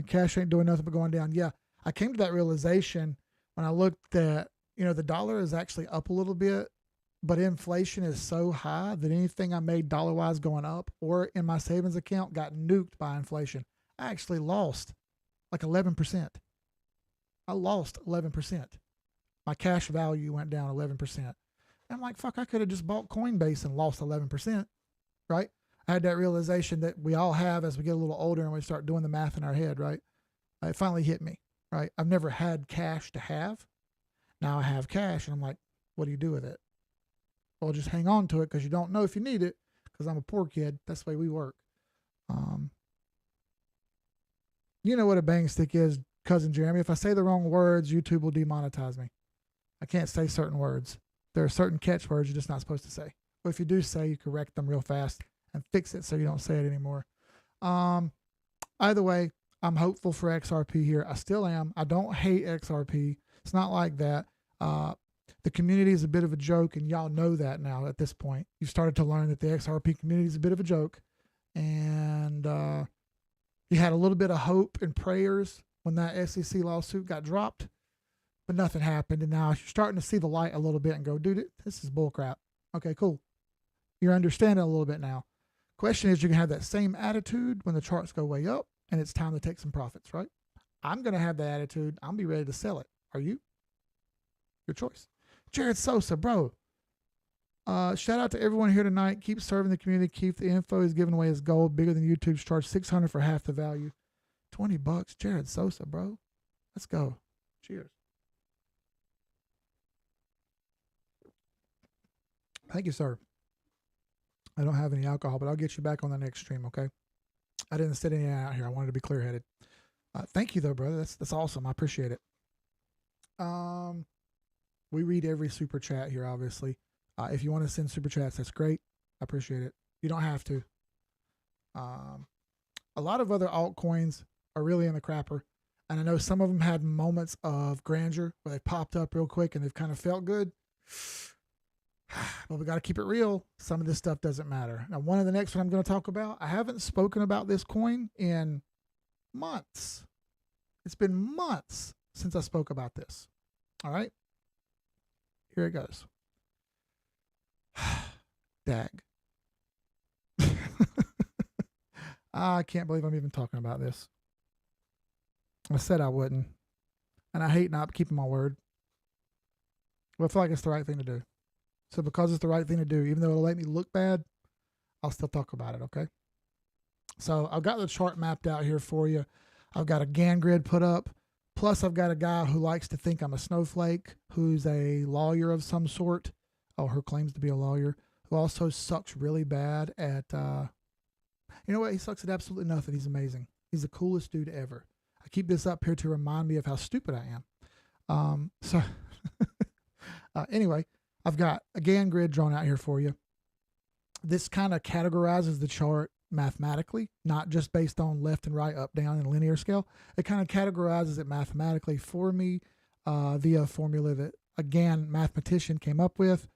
Cash ain't doing nothing but going down. Yeah, I came to that realization when I looked at, the dollar is actually up a little bit, but inflation is so high that anything I made dollar-wise going up or in my savings account got nuked by inflation. I actually lost like 11%. I lost 11%. My cash value went down 11%. I'm like, fuck, I could have just bought Coinbase and lost 11%, right? I had that realization that we all have as we get a little older and we start doing the math in our head, right? It finally hit me, right? I've never had cash to have. Now I have cash, and I'm like, what do you do with it? Well, just hang on to it because you don't know if you need it, because I'm a poor kid. That's the way we work. You know what a bang stick is, Cousin Jeremy. If I say the wrong words, YouTube will demonetize me. I can't say certain words. There are certain catchwords you're just not supposed to say. But if you do say, you correct them real fast and fix it so you don't say it anymore. Either way, I'm hopeful for XRP here. I still am. I don't hate XRP. It's not like that. The community is a bit of a joke, and y'all know that now at this point. You've started to learn that the XRP community is a bit of a joke. And you had a little bit of hope and prayers when that SEC lawsuit got dropped, but nothing happened. And now you're starting to see the light a little bit and go, dude, this is bullcrap. Okay, cool. You're understanding a little bit now. Question is, you can have that same attitude when the charts go way up and it's time to take some profits, right? I'm going to have that attitude. I'm be ready to sell it. Are you? Your choice. Jared Sosa, bro. Shout out to everyone here tonight. Keep serving the community. Keep the info he's giving away as gold. Bigger than YouTube's charge. $600 for half the value. $20. Jared Sosa, bro. Let's go. Cheers. Thank you, sir. I don't have any alcohol, but I'll get you back on the next stream, okay? I didn't sit any out here. I wanted to be clear-headed. Thank you, though, brother. That's awesome. I appreciate it. We read every super chat here, obviously. If you want to send super chats, that's great. I appreciate it. You don't have to. A lot of other altcoins are really in the crapper. And I know some of them had moments of grandeur where they popped up real quick and they've kind of felt good. But we got to keep it real. Some of this stuff doesn't matter. Now, one of the next one I'm going to talk about, I haven't spoken about this coin in months. It's been months since I spoke about this. All right. Here it goes. Dag. I can't believe I'm even talking about this. I said I wouldn't. And I hate not keeping my word. But I feel like it's the right thing to do. So because it's the right thing to do, even though it'll make me look bad, I'll still talk about it, okay? So I've got the chart mapped out here for you. I've got a Gann grid put up. Plus, I've got a guy who likes to think I'm a snowflake, who's a lawyer of some sort, or who claims to be a lawyer, who also sucks really bad at, you know what? He sucks at absolutely nothing. He's amazing. He's the coolest dude ever. I keep this up here to remind me of how stupid I am. So anyway, I've got a Gann grid drawn out here for you. This kind of categorizes the chart mathematically, not just based on left and right, up, down, and linear scale. It kind of categorizes it mathematically for me via a formula that a Gann mathematician came up with.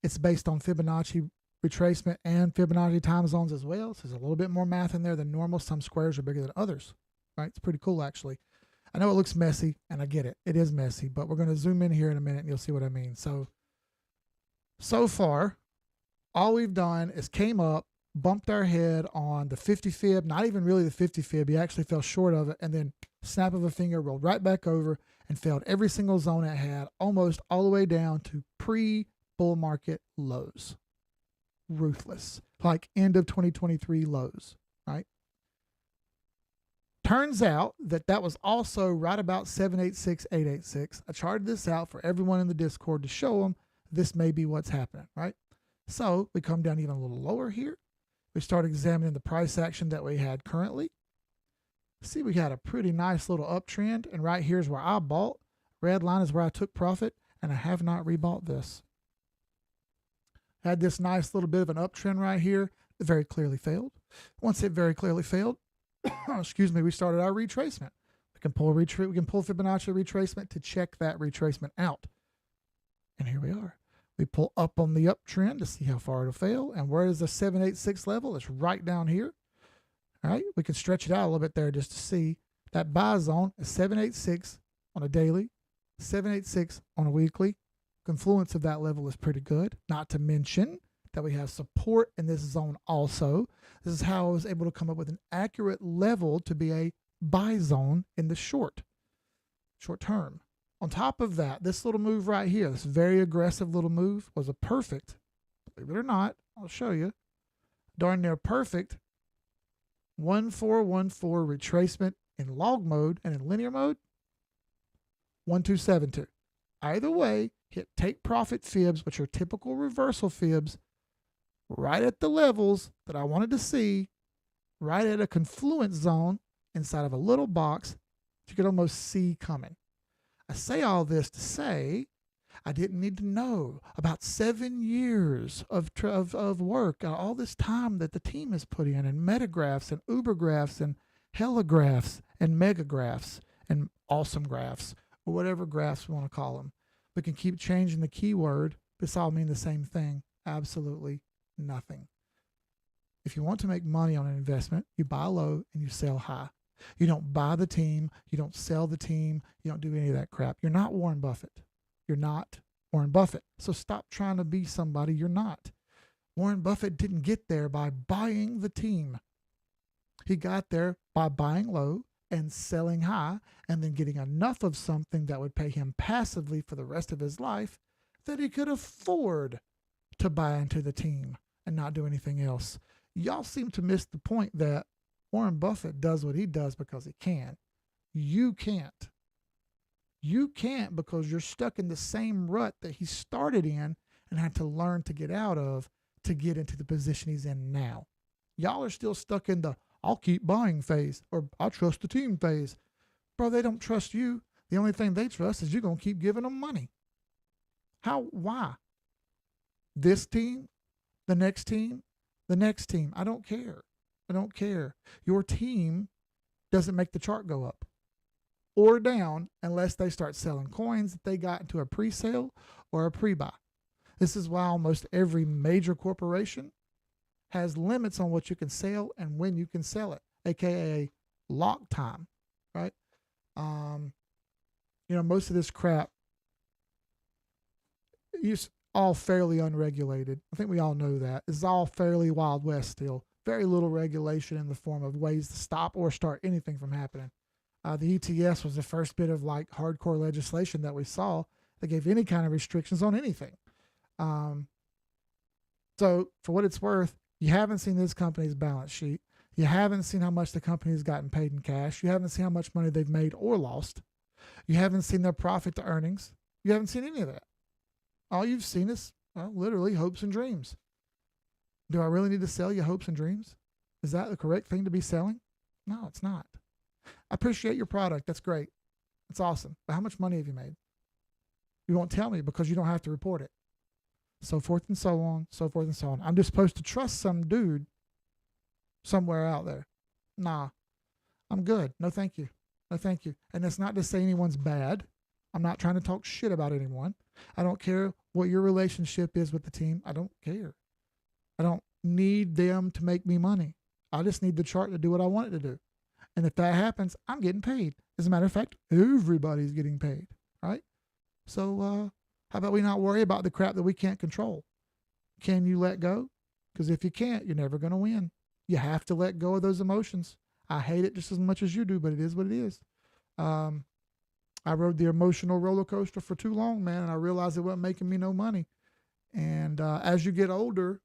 It's based on Fibonacci retracement and Fibonacci time zones as well. So there's a little bit more math in there than normal. Some squares are bigger than others, right? It's pretty cool, actually. I know it looks messy, and I get it. It is messy, but we're going to zoom in here in a minute, and you'll see what I mean. So far, all we've done is came up, bumped our head on the 50 fib, not even really the 50 fib. He actually fell short of it, and then snap of a finger, rolled right back over and failed every single zone it had, almost all the way down to pre-bull market lows. Ruthless, like end of 2023 lows, right? Turns out that was also right about 786,886. I charted this out for everyone in the Discord to show them this may be what's happening, right? So we come down even a little lower here. We start examining the price action that we had currently. See, we had a pretty nice little uptrend, and right here is where I bought. Red line is where I took profit, and I have not rebought this. Had this nice little bit of an uptrend right here. It very clearly failed. Once it very clearly failed, excuse me, we started our retracement. We can pull Fibonacci retracement to check that retracement out. And here we are. We pull up on the uptrend to see how far it'll fail. And where is the 786 level? It's right down here. All right, we can stretch it out a little bit there just to see that buy zone is 786 on a daily, 786 on a weekly. Confluence of that level is pretty good. Not to mention that we have support in this zone also. This is how I was able to come up with an accurate level to be a buy zone in the short term. On top of that, this little move right here, this very aggressive little move, was a perfect, believe it or not, I'll show you, darn near perfect 1414 retracement in log mode, and in linear mode, 1272. Either way, hit take profit fibs, which are typical reversal fibs, right at the levels that I wanted to see, right at a confluence zone inside of a little box that you could almost see coming. I say all this to say I didn't need to know about 7 years of work, all this time that the team has put in, and metagraphs and ubergraphs and heligraphs and megagraphs and awesome graphs, or whatever graphs we want to call them. We can keep changing the keyword. This all mean the same thing. Absolutely nothing. If you want to make money on an investment, you buy low and you sell high. You don't buy the team. You don't sell the team. You don't do any of that crap. You're not Warren Buffett. You're not Warren Buffett. So stop trying to be somebody you're not. Warren Buffett didn't get there by buying the team. He got there by buying low and selling high, and then getting enough of something that would pay him passively for the rest of his life that he could afford to buy into the team and not do anything else. Y'all seem to miss the point that Warren Buffett does what he does because he can. You can't. You can't, because you're stuck in the same rut that he started in and had to learn to get out of to get into the position he's in now. Y'all are still stuck in the I'll keep buying phase, or I trust the team phase. Bro, they don't trust you. The only thing they trust is you're going to keep giving them money. How? Why? This team, the next team, the next team. I don't care. I don't care. Your team doesn't make the chart go up or down unless they start selling coins that they got into a pre-sale or a pre-buy. This is why almost every major corporation has limits on what you can sell and when you can sell it, aka lock time, right? Most of this crap is all fairly unregulated. I think we all know that. It's all fairly Wild West still. Very little regulation in the form of ways to stop or start anything from happening. The ETS was the first bit of like hardcore legislation that we saw that gave any kind of restrictions on anything. So for what it's worth, you haven't seen this company's balance sheet. You haven't seen how much the company's gotten paid in cash. You haven't seen how much money they've made or lost. You haven't seen their profit to earnings. You haven't seen any of that. All you've seen is literally hopes and dreams. Do I really need to sell you hopes and dreams? Is that the correct thing to be selling? No, it's not. I appreciate your product. That's great. That's awesome. But how much money have you made? You won't tell me because you don't have to report it. So forth and so on, so forth and so on. I'm just supposed to trust some dude somewhere out there. Nah, I'm good. No, thank you. No, thank you. And that's not to say anyone's bad. I'm not trying to talk shit about anyone. I don't care what your relationship is with the team. I don't care. I don't need them to make me money. I just need the chart to do what I want it to do. And if that happens, I'm getting paid. As a matter of fact, everybody's getting paid, right? So how about we not worry about the crap that we can't control? Can you let go? Because if you can't, you're never going to win. You have to let go of those emotions. I hate it just as much as you do, but it is what it is. I rode the emotional roller coaster for too long, man, and I realized it wasn't making me no money. And as you get older,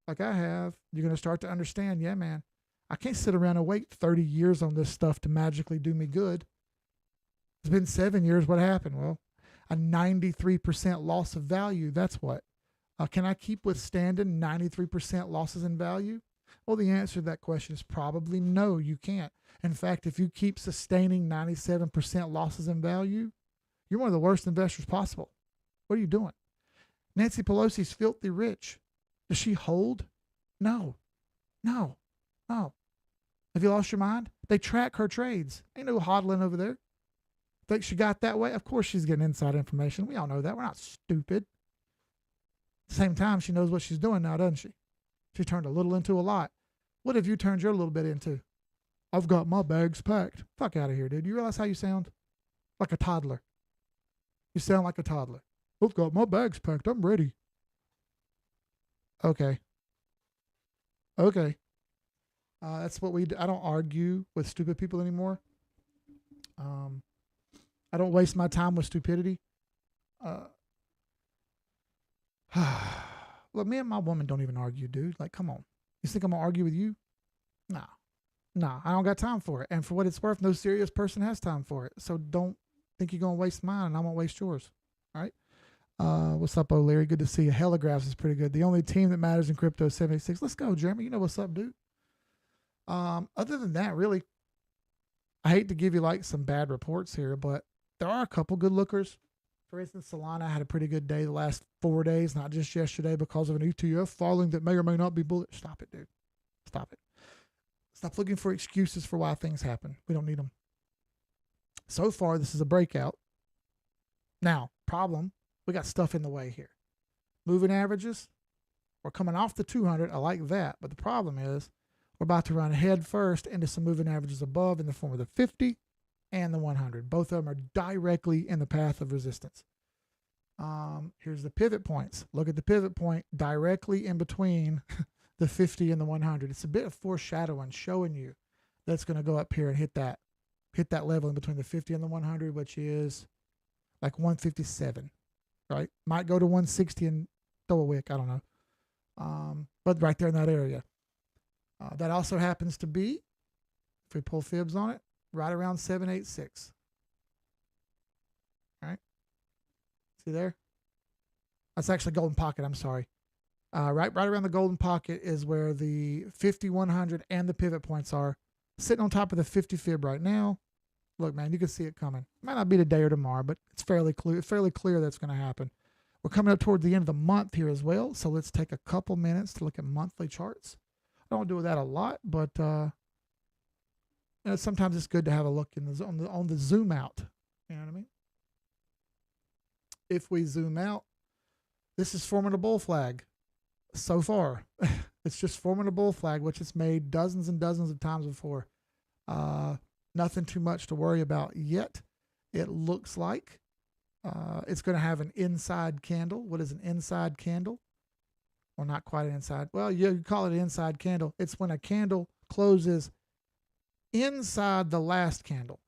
like I have, you're going to start to understand, yeah, man, I can't sit around and wait 30 years on this stuff to magically do me good. It's been 7 years. What happened? Well, a 93% loss of value. That's what. Can I keep withstanding 93% losses in value? Well, the answer to that question is probably no, you can't. In fact, if you keep sustaining 97% losses in value, you're one of the worst investors possible. What are you doing? Nancy Pelosi's filthy rich. Does she hold? No. No. No. Have you lost your mind? They track her trades. Ain't no hodling over there. Think she got that way? Of course she's getting inside information. We all know that. We're not stupid. At the same time, she knows what she's doing now, doesn't she? She turned a little into a lot. What have you turned your little bit into? I've got my bags packed. Fuck out of here, dude. You realize how you sound? Like a toddler. You sound like a toddler. I've got my bags packed. I'm ready. Okay. Okay. That's what we do. I don't argue with stupid people anymore. I don't waste my time with stupidity. Look, me and my woman don't even argue, dude. Like, come on. You think I'm going to argue with you? Nah. Nah, I don't got time for it. And for what it's worth, no serious person has time for it. So don't think you're going to waste mine and I won't waste yours. All right? What's up, O'Leary? Good to see you. Heligraphs is pretty good. The only team that matters in crypto is 76. Let's go, Jeremy. You know what's up, dude. Other than that, really, I hate to give you like some bad reports here, but there are a couple good lookers. For instance, Solana had a pretty good day the last 4 days, not just yesterday because of an ETF falling that may or may not be bullish. Stop it, dude. Stop it. Stop looking for excuses for why things happen. We don't need them. So far, this is a breakout. Now, problem, we got stuff in the way here. Moving averages, we're coming off the 200. I like that. But the problem is we're about to run head first into some moving averages above in the form of the 50 and the 100. Both of them are directly in the path of resistance. Here's the pivot points. Look at the pivot point directly in between the 50 and the 100. It's a bit of foreshadowing, showing you that's going to go up here and hit that level in between the 50 and the 100, which is like 157, right? Might go to 160 and throw a wick. I don't know. But right there in that area. That also happens to be, if we pull fibs on it, right around 786. All right. See there? That's actually golden pocket. I'm sorry. Right around the golden pocket is where the 50, 100, and the pivot points are. Sitting on top of the 50 fib right now. Look, man, you can see it coming. Might not be today or tomorrow, but it's fairly clear that's going to happen. We're coming up toward the end of the month here as well, so let's take a couple minutes to look at monthly charts. I don't do that a lot, but sometimes it's good to have a look on the zoom out. You know what I mean? If we zoom out, this is forming a bull flag. So far, it's just forming a bull flag, which it's made dozens and dozens of times before. Nothing too much to worry about yet. It looks like it's going to have an inside candle. What is an inside candle? Well, not quite an inside. Well, you call it an inside candle. It's when a candle closes inside the last candle.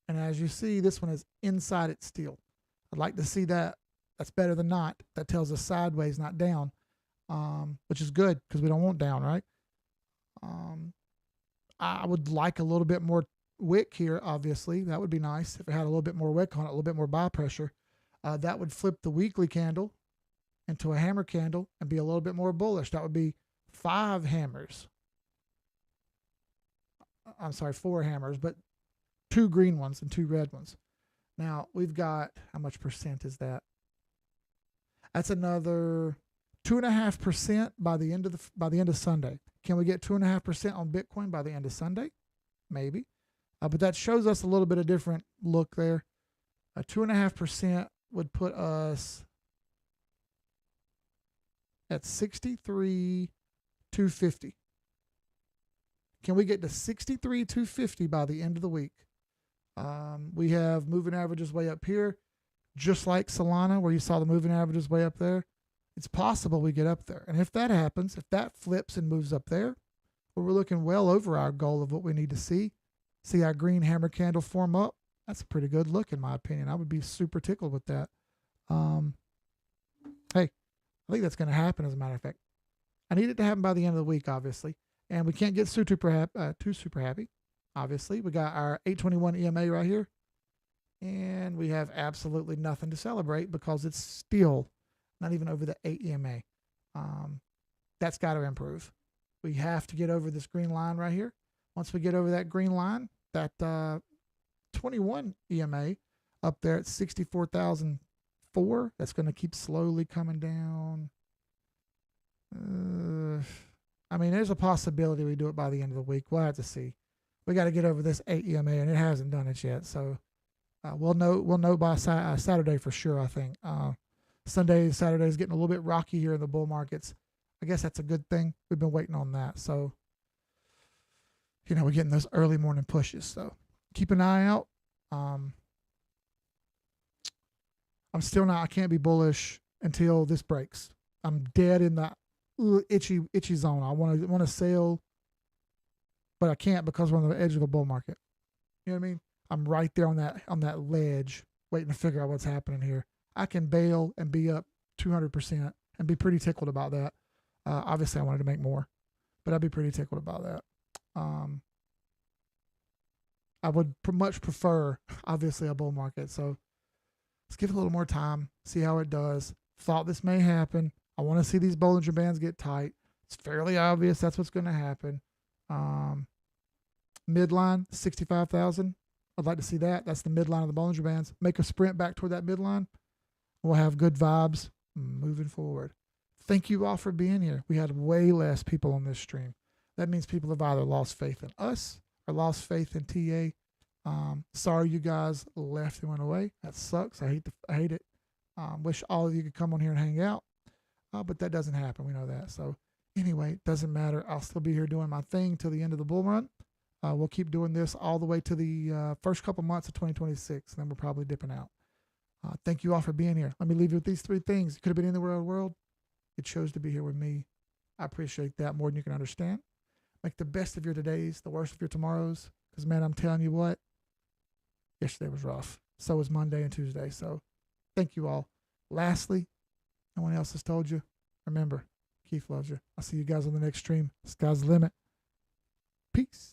And as you see, this one is inside it still. I'd like to see that. That's better than not. That tells us sideways, not down, which is good because we don't want down, right? I would like a little bit more wick here, obviously. That would be nice if it had a little bit more wick on it, a little bit more buy pressure. That would flip the weekly candle into a hammer candle and be a little bit more bullish. That would be 5 hammers. I'm sorry, 4 hammers, but 2 green ones and 2 red ones. Now we've got, how much percent is that? That's another 2.5% by the end of Sunday. Can we get 2.5% on Bitcoin by the end of Sunday? Maybe. But that shows us a little bit of different look there. 2.5% would put us at 63,250. Can we get to 63,250 by the end of the week? We have moving averages way up here, just like Solana, where you saw the moving averages way up there. It's possible we get up there. And if that happens, if that flips and moves up there, well, we're looking well over our goal of what we need to see. See our green hammer candle form up? That's a pretty good look, in my opinion. I would be super tickled with that. Hey, I think that's going to happen, as a matter of fact. I need it to happen by the end of the week, obviously. And we can't get too super happy, obviously. We got our 821 EMA right here. And we have absolutely nothing to celebrate because it's still not even over the 8 EMA. That's got to improve. We have to get over this green line right here. Once we get over that green line, that 21 EMA up there at 64,004, that's going to keep slowly coming down. I mean, there's a possibility we do it by the end of the week. We'll have to see. We got to get over this 8 EMA, and it hasn't done it yet. So we'll know by Saturday for sure, I think. Saturday is getting a little bit rocky here in the bull markets. I guess that's a good thing. We've been waiting on that. So, we're getting those early morning pushes. So keep an eye out. I'm still not, I can't be bullish until this breaks. I'm dead in the itchy zone. I want to sell, but I can't because we're on the edge of the bull market. You know what I mean? I'm right there on that ledge, waiting to figure out what's happening here. I can bail and be up 200% and be pretty tickled about that. Obviously, I wanted to make more, but I'd be pretty tickled about that. I would much prefer, obviously, a bull market. So let's give it a little more time, see how it does. Thought this may happen. I want to see these Bollinger Bands get tight. It's fairly obvious that's what's going to happen. Midline, 65,000. I'd like to see that. That's the midline of the Bollinger Bands. Make a sprint back toward that midline. We'll have good vibes moving forward. Thank you all for being here. We had way less people on this stream. That means people have either lost faith in us or lost faith in TA. Sorry you guys left and went away. That sucks. I hate it. Wish all of you could come on here and hang out. But that doesn't happen. We know that. So anyway, it doesn't matter. I'll still be here doing my thing till the end of the bull run. We'll keep doing this all the way to the first couple months of 2026. And then we're probably dipping out. Thank you all for being here. Let me leave you with these 3 things. You could have been anywhere in the world. You chose to be here with me. I appreciate that more than you can understand. Make the best of your todays, the worst of your tomorrows. Because, man, I'm telling you what, yesterday was rough. So was Monday and Tuesday. So thank you all. Lastly, no one else has told you, remember, Keith loves you. I'll see you guys on the next stream. Sky's the limit. Peace.